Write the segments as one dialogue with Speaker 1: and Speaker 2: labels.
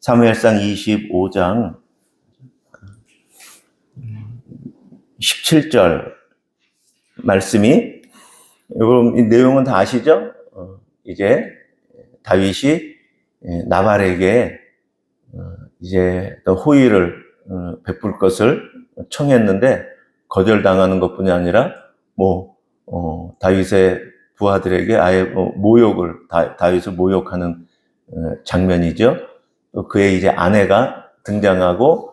Speaker 1: 사무엘상 25장 17절 말씀이, 여러분 이 내용은 다 아시죠? 이제 다윗이 나발에게 이제 호의를 베풀 것을 청했는데 거절당하는 것뿐이 아니라 다윗의 부하들에게 아예 모욕을, 다윗을 모욕하는 장면이죠. 또 그의 이제 아내가 등장하고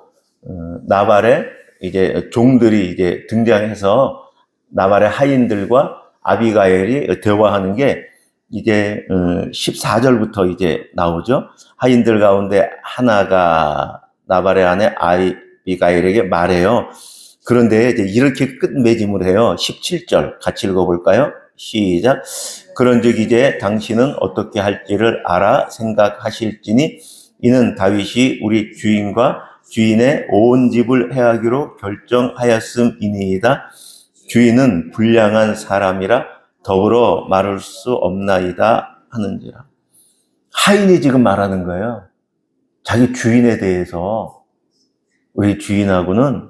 Speaker 1: 나발의 이제 종들이 이제 등장해서 나발의 하인들과 아비가일이 대화하는 게 이제 14절부터 이제 나오죠. 하인들 가운데 하나가 나발의 아내 아비가일에게 말해요. 그런데 이제 이렇게 끝맺음을 해요. 17절 같이 읽어볼까요? 시작. 그런즉 이제 당신은 어떻게 할지를 알아 생각하실지니 이는 다윗이 우리 주인과 주인의 온 집을 해하기로 결정하였음이니이다. 주인은 불량한 사람이라 더불어 말할 수 없나이다 하는지라. 하인이 지금 말하는 거예요. 자기 주인에 대해서 우리 주인하고는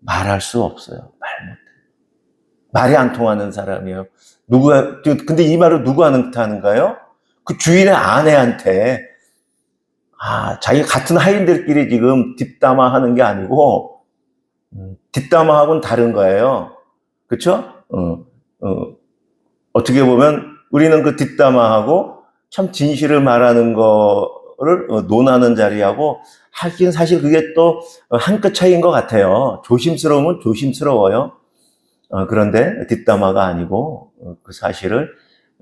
Speaker 1: 말할 수 없어요. 말 못해. 말이 안 통하는 사람이에요. 근데 이 말을 누구한테 하는가요? 그 주인의 아내한테. 자기 같은 하인들끼리 지금 뒷담화하는 게 아니고 뒷담화하고는 다른 거예요. 그렇죠? 어떻게 보면 우리는 그 뒷담화하고 참 진실을 말하는 거를 논하는 자리하고 하긴 사실 그게 또 한 끗 차이인 것 같아요. 조심스러우면 조심스러워요. 그런데 뒷담화가 아니고 그 사실을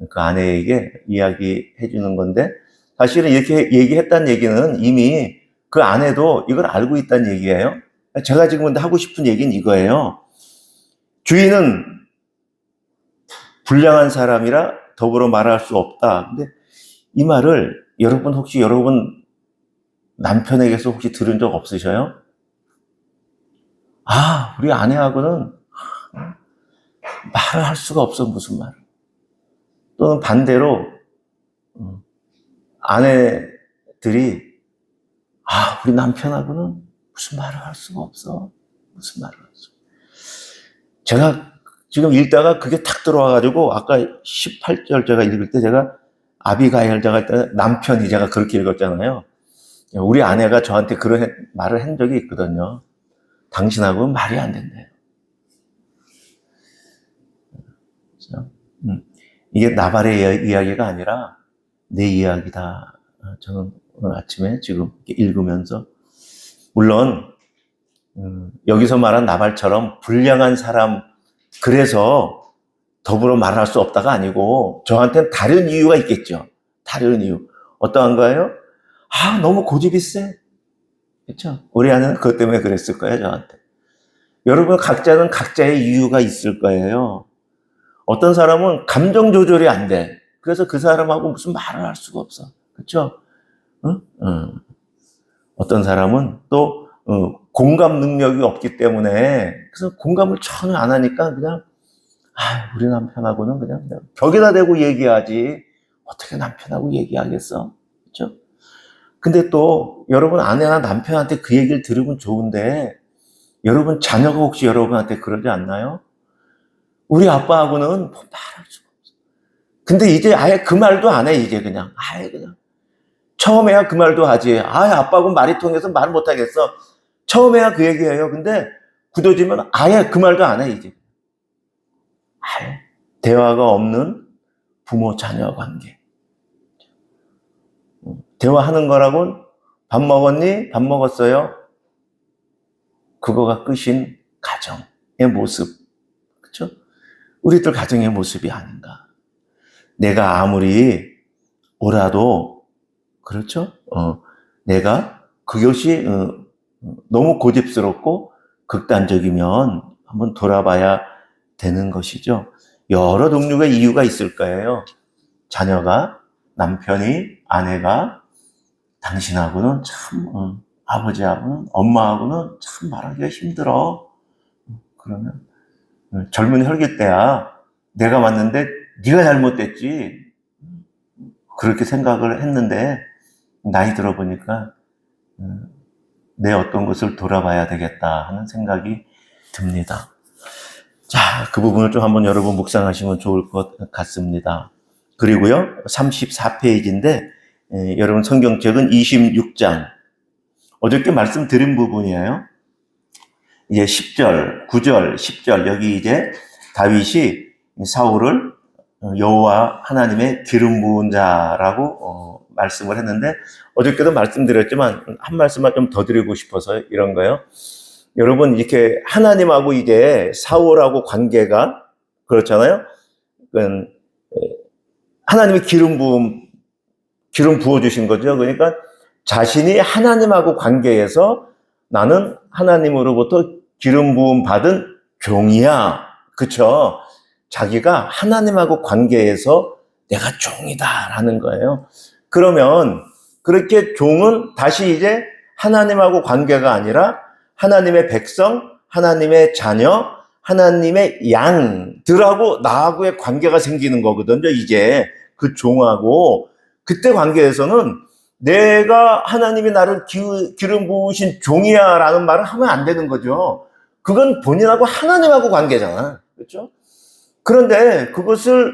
Speaker 1: 그 아내에게 이야기해 주는 건데, 사실은 이렇게 얘기했다는 얘기는 이미 그 아내도 이걸 알고 있다는 얘기예요. 제가 지금 하고 싶은 얘기는 이거예요. 주인은 불량한 사람이라 더불어 말할 수 없다. 근데 이 말을 여러분 남편에게서 혹시 들은 적 없으셔요? 우리 아내하고는 말을 할 수가 없어, 무슨 말. 또는 반대로 아내들이 우리 남편하고는 무슨 말을 할 수가 없어. 무슨 말을 할 수가 없어. 제가 지금 읽다가 그게 탁 들어와가지고 아까 18절 제가 읽을 때 제가 아비가일 제가 남편이 제가 그렇게 읽었잖아요. 우리 아내가 저한테 그런 말을 한 적이 있거든요. 당신하고는 말이 안 된대요. 이게 나발의 이야기가 아니라 내 이야기다. 저는 오늘 아침에 지금 읽으면서, 물론 여기서 말한 나발처럼 불량한 사람, 그래서 더불어 말할 수 없다가 아니고 저한테는 다른 이유가 있겠죠. 다른 이유. 어떠한가요? 너무 고집이 세. 그렇죠? 우리 아내는 그것 때문에 그랬을 거예요, 저한테. 여러분 각자는 각자의 이유가 있을 거예요. 어떤 사람은 감정 조절이 안 돼. 그래서 그 사람하고 무슨 말을 할 수가 없어. 그렇죠? 어떤 사람은 또 공감 능력이 없기 때문에, 그래서 공감을 전혀 안 하니까 그냥 우리 남편하고는 그냥 벽에다 대고 얘기하지 어떻게 남편하고 얘기하겠어. 그렇죠? 근데 또 여러분 아내나 남편한테 그 얘기를 들으면 좋은데, 여러분 자녀가 혹시 여러분한테 그러지 않나요? 우리 아빠하고는 말할 수가 없어. 근데 이제 아예 그 말도 안 해. 이제 그냥 그냥 처음에야 그 말도 하지. 아빠하고 말이 통해서 말 못하겠어. 처음에야 그 얘기해요. 근데 굳어지면 아예 그 말도 안 해. 이제 대화가 없는 부모 자녀 관계. 대화하는 거라고는 밥 먹었니? 밥 먹었어요. 그거가 끝인 가정의 모습. 그렇죠? 우리들 가정의 모습이 아닌가. 내가 아무리 오라도, 그렇죠? 내가 그것이 너무 고집스럽고 극단적이면 한번 돌아봐야 되는 것이죠. 여러 종류의 이유가 있을 거예요. 자녀가, 남편이, 아내가 당신하고는 참, 아버지하고는, 엄마하고는 참 말하기가 힘들어. 그러면 젊은 혈기 때야 내가 맞는데 네가 잘못됐지, 그렇게 생각을 했는데 나이 들어보니까 내 어떤 것을 돌아봐야 되겠다 하는 생각이 듭니다. 자, 그 부분을 좀 한번 여러분 묵상하시면 좋을 것 같습니다. 그리고요, 34페이지인데, 여러분 성경책은 26장. 어저께 말씀드린 부분이에요. 이제 10절, 9절, 10절, 여기 이제 다윗이 사울을 여호와 하나님의 기름 부은 자라고 말씀을 했는데, 어저께도 말씀드렸지만 한 말씀만 좀 더 드리고 싶어서 이런 거예요. 여러분, 이렇게 하나님하고 이제 사울하고 관계가 그렇잖아요. 하나님의 기름 부어주신 거죠. 그러니까 자신이 하나님하고 관계에서 나는 하나님으로부터 기름 부음 받은 종이야. 그쵸? 자기가 하나님하고 관계에서 내가 종이다라는 거예요. 그러면 그렇게 종은 다시 이제 하나님하고 관계가 아니라 하나님의 백성, 하나님의 자녀, 하나님의 양들하고 나하고의 관계가 생기는 거거든요. 이제 그 종하고 그때 관계에서는 내가 하나님이 나를 기름 부으신 종이야 라는 말을 하면 안 되는 거죠. 그건 본인하고 하나님하고 관계잖아. 그렇죠? 그런데 그것을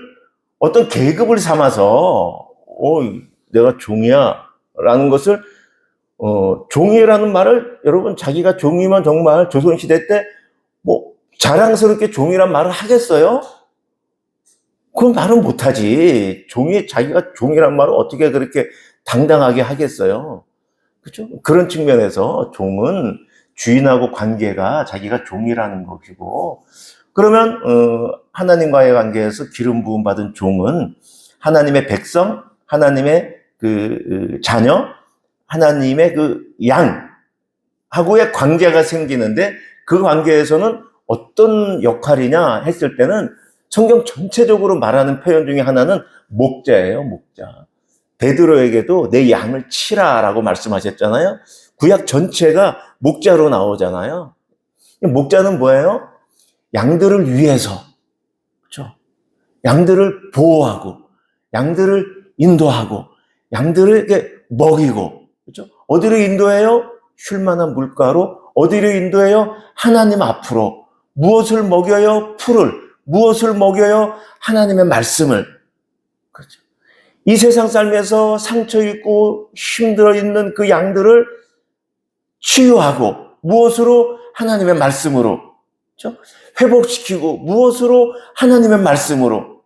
Speaker 1: 어떤 계급을 삼아서 내가 종이야 라는 것을 종이라는 말을 여러분 자기가 종이면 정말 조선시대 때 뭐 자랑스럽게 종이란 말을 하겠어요? 그건 말은 못하지. 자기가 종이란 말을 어떻게 그렇게 당당하게 하겠어요? 그렇죠? 그런 측면에서 종은 주인하고 관계가 자기가 종이라는 것이고, 그러면 하나님과의 관계에서 기름 부음 받은 종은 하나님의 백성, 하나님의 그 자녀, 하나님의 그 양하고의 관계가 생기는데, 그 관계에서는 어떤 역할이냐 했을 때는 성경 전체적으로 말하는 표현 중에 하나는 목자예요, 목자. 베드로에게도 내 양을 치라라고 말씀하셨잖아요. 구약 전체가 목자로 나오잖아요. 목자는 뭐예요? 양들을 위해서, 그렇죠? 양들을 보호하고, 양들을 인도하고, 양들에게 먹이고, 그렇죠? 어디로 인도해요? 쉴만한 물가로. 어디로 인도해요? 하나님 앞으로. 무엇을 먹여요? 풀을. 무엇을 먹여요? 하나님의 말씀을. 그렇죠. 이 세상 삶에서 상처 입고 힘들어 있는 그 양들을 치유하고, 무엇으로? 하나님의 말씀으로. 그렇죠? 회복시키고, 무엇으로? 하나님의 말씀으로.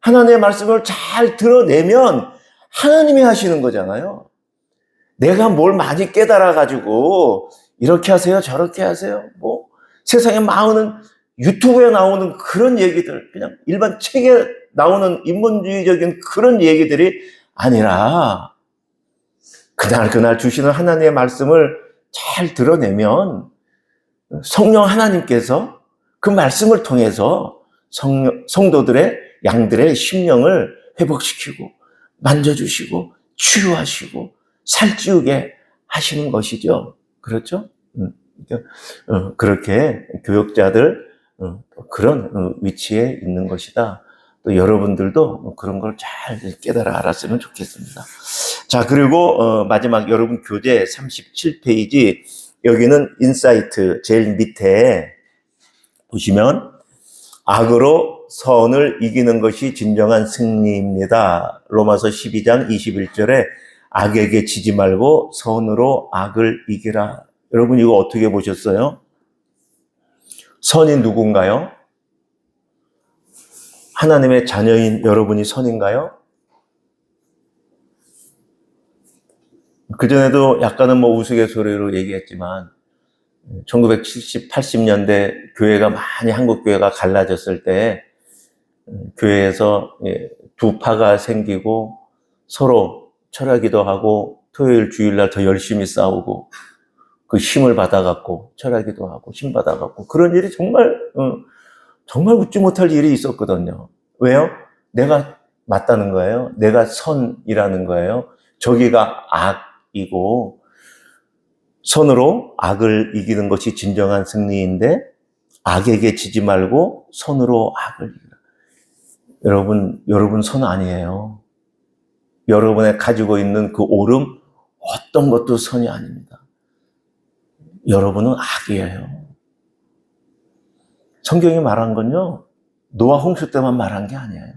Speaker 1: 하나님의 말씀을 잘 드러내면 하나님이 하시는 거잖아요. 내가 뭘 많이 깨달아가지고 이렇게 하세요, 저렇게 하세요. 뭐 세상에 많은 유튜브에 나오는 그런 얘기들, 그냥 일반 책에 나오는 인본주의적인 그런 얘기들이 아니라 그날 주시는 하나님의 말씀을 잘 드러내면 성령 하나님께서 그 말씀을 통해서 성도들의 양들의 심령을 회복시키고 만져주시고 치유하시고 살찌우게 하시는 것이죠. 그렇죠? 그렇게 교역자들 그런 위치에 있는 것이다. 또 여러분들도 그런 걸 잘 깨달아 알았으면 좋겠습니다. 자, 그리고 마지막 여러분 교재 37페이지, 여기는 인사이트 제일 밑에 보시면 악으로 선을 이기는 것이 진정한 승리입니다. 로마서 12장 21절에 악에게 지지 말고 선으로 악을 이기라. 여러분 이거 어떻게 보셨어요? 선이 누군가요? 하나님의 자녀인 여러분이 선인가요? 그전에도 약간은 뭐 우스갯소리로 얘기했지만 1970, 80년대 교회가 많이 한국 교회가 갈라졌을 때 교회에서 두 파가 생기고 서로 철학기도 하고 토요일 주일날 더 열심히 싸우고 그 힘을 받아갖고 철학기도 하고 힘 받아갖고 그런 일이 정말 웃지 못할 일이 있었거든요. 왜요? 내가 맞다는 거예요. 내가 선이라는 거예요. 저기가 악이고 선으로 악을 이기는 것이 진정한 승리인데 악에게 지지 말고 선으로 악을 이기라. 여러분 선 아니에요. 여러분의 가지고 있는 그 오름 어떤 것도 선이 아닙니다. 여러분은 악이에요. 성경이 말한 건요, 노아 홍수 때만 말한 게 아니에요.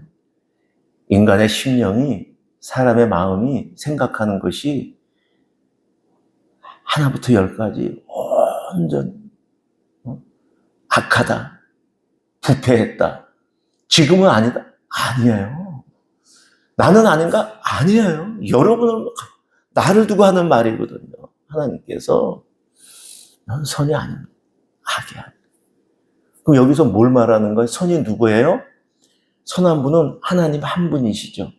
Speaker 1: 인간의 심령이, 사람의 마음이 생각하는 것이 하나부터 열까지 완전 악하다, 부패했다. 지금은 아니다? 아니에요. 나는 아닌가? 아니에요. 여러분은 나를 두고 하는 말이거든요. 하나님께서 넌 선이 아닙니다. 악이야. 그럼 여기서 뭘 말하는 거예요? 선이 누구예요? 선한 분은 하나님 한 분이시죠.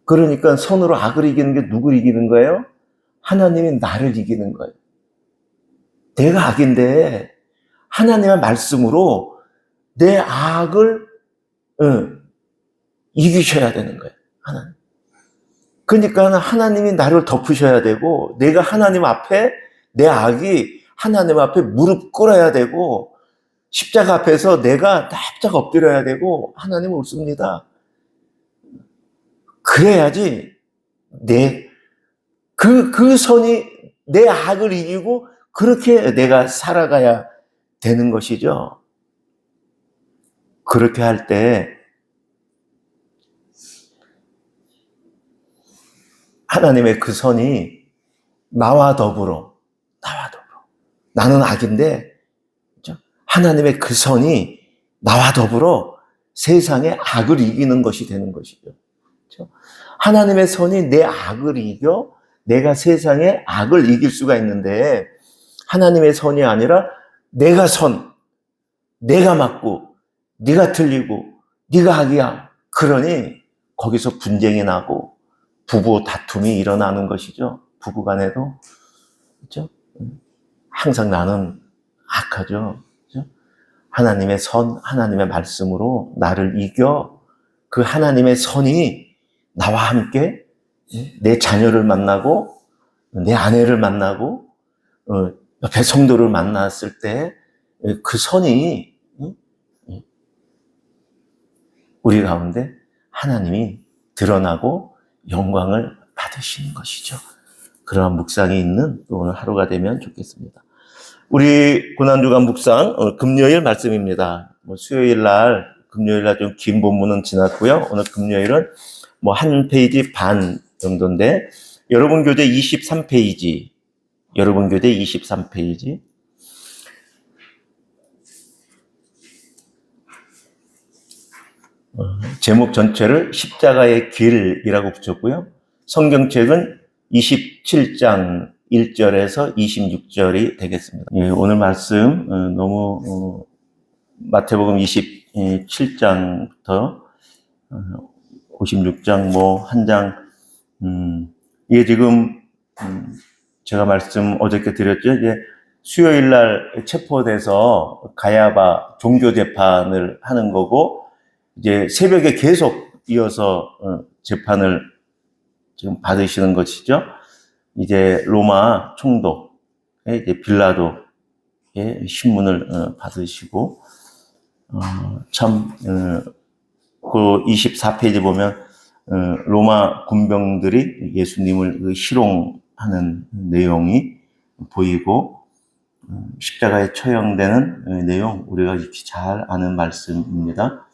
Speaker 1: 그러니까 선으로 악을 이기는 게 누구를 이기는 거예요? 하나님이 나를 이기는 거예요. 내가 악인데 하나님의 말씀으로 내 악을 이기셔야 되는 거예요. 하나님. 그러니까 하나님이 나를 덮으셔야 되고 내가 하나님 앞에 내 악이 하나님 앞에 무릎 꿇어야 되고 십자가 앞에서 내가 납작 엎드려야 되고 하나님은 옳습니다. 그래야지 그 선이 내 악을 이기고 그렇게 내가 살아가야 되는 것이죠. 그렇게 할 때 하나님의 그 선이 나와 더불어 나는 악인데 하나님의 그 선이 나와 더불어 세상의 악을 이기는 것이 되는 것이죠. 하나님의 선이 내 악을 이겨 내가 세상의 악을 이길 수가 있는데 하나님의 선이 아니라 내가 내가 맞고 네가 틀리고 네가 악이야. 그러니 거기서 분쟁이 나고 부부 다툼이 일어나는 것이죠. 부부 간에도. 그렇죠? 항상 나는 악하죠. 그렇죠? 하나님의 선, 하나님의 말씀으로 나를 이겨 그 하나님의 선이 나와 함께 내 자녀를 만나고 내 아내를 만나고 옆에 성도를 만났을 때 그 선이 우리 가운데 하나님이 드러나고 영광을 받으시는 것이죠. 그러한 묵상이 있는 또 오늘 하루가 되면 좋겠습니다. 우리 고난주간 묵상 오늘 금요일 말씀입니다. 수요일 날 금요일 날 좀 긴 본문은 지났고요. 오늘 금요일은 한 페이지 반 정도인데 여러분 교재 23페이지 제목 전체를 십자가의 길이라고 붙였고요. 성경책은 27장 1절에서 26절이 되겠습니다. 오늘 말씀 너무 마태복음 27장부터 56장 한 장 이게 지금 제가 말씀 어저께 드렸죠. 이제 수요일 날 체포돼서 가야바 종교 재판을 하는 거고 이제 새벽에 계속 이어서 재판을 지금 받으시는 것이죠. 이제 로마 총독의 이제 빌라도의 신문을 받으시고 그 24페이지 보면 로마 군병들이 예수님을 희롱하는 내용이 보이고 십자가에 처형되는 내용 우리가 익히 잘 아는 말씀입니다.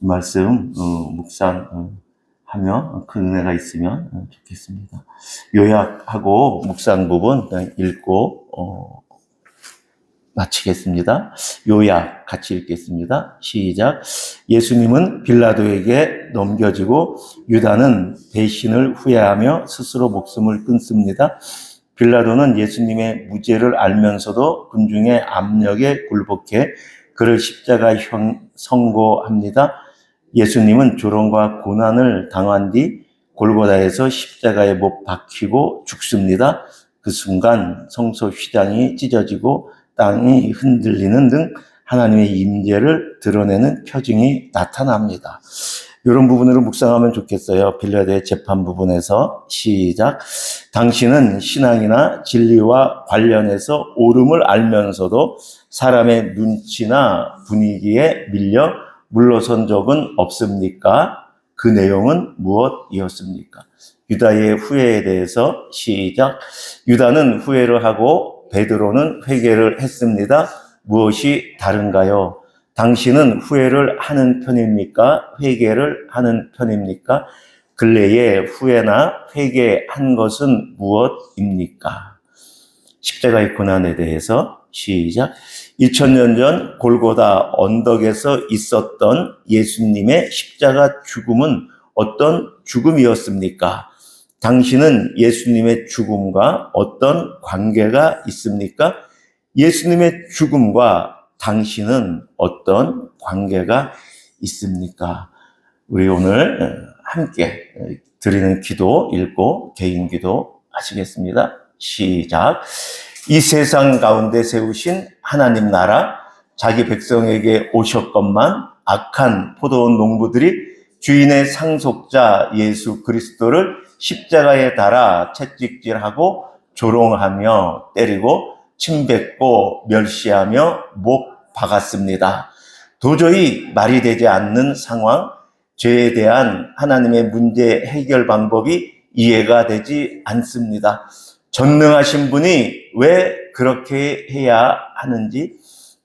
Speaker 1: 이 말씀 묵상하며 그 은혜가 있으면 좋겠습니다. 요약하고 묵상 부분 읽고 마치겠습니다. 요약 같이 읽겠습니다. 시작. 예수님은 빌라도에게 넘겨지고 유다는 배신을 후회하며 스스로 목숨을 끊습니다. 빌라도는 예수님의 무죄를 알면서도 군중의 압력에 굴복해 그를 십자가형 선고합니다. 예수님은 조롱과 고난을 당한 뒤 골고다에서 십자가에 못 박히고 죽습니다. 그 순간 성소 휘장이 찢어지고 땅이 흔들리는 등 하나님의 임재를 드러내는 표징이 나타납니다. 이런 부분으로 묵상하면 좋겠어요. 빌라도의 재판 부분에서 시작. 당신은 신앙이나 진리와 관련해서 옳음을 알면서도 사람의 눈치나 분위기에 밀려 물러선 적은 없습니까? 그 내용은 무엇이었습니까? 유다의 후회에 대해서 시작. 유다는 후회를 하고 베드로는 회개를 했습니다. 무엇이 다른가요? 당신은 후회를 하는 편입니까? 회개를 하는 편입니까? 근래에 후회나 회개한 것은 무엇입니까? 십자가의 고난에 대해서 시작. 2000년 전 골고다 언덕에서 있었던 예수님의 십자가 죽음은 어떤 죽음이었습니까? 당신은 예수님의 죽음과 어떤 관계가 있습니까? 예수님의 죽음과 당신은 어떤 관계가 있습니까? 우리 오늘 함께 드리는 기도 읽고 개인 기도 하시겠습니다. 시작. 이 세상 가운데 세우신 하나님 나라, 자기 백성에게 오셨건만 악한 포도원 농부들이 주인의 상속자 예수 그리스도를 십자가에 달아 채찍질하고 조롱하며 때리고 침뱉고 멸시하며 못 박았습니다. 도저히 말이 되지 않는 상황, 죄에 대한 하나님의 문제 해결 방법이 이해가 되지 않습니다. 전능하신 분이 왜 그렇게 해야 하는지,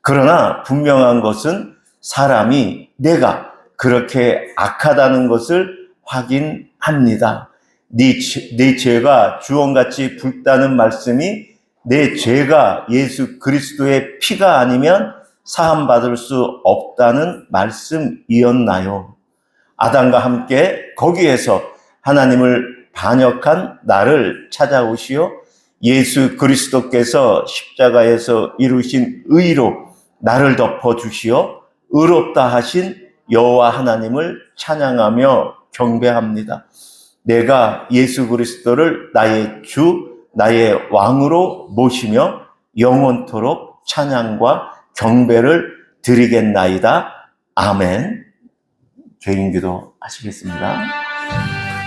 Speaker 1: 그러나 분명한 것은 사람이 내가 그렇게 악하다는 것을 확인합니다. 네 죄가 주홍같이 붉다는 말씀이 내 죄가 예수 그리스도의 피가 아니면 사함받을 수 없다는 말씀이었나요? 아담과 함께 거기에서 하나님을 반역한 나를 찾아오시어 예수 그리스도께서 십자가에서 이루신 의로 나를 덮어주시어 의롭다 하신 여호와 하나님을 찬양하며 경배합니다. 내가 예수 그리스도를 나의 주, 나의 왕으로 모시며 영원토록 찬양과 경배를 드리겠나이다. 아멘. 개인기도 하시겠습니다.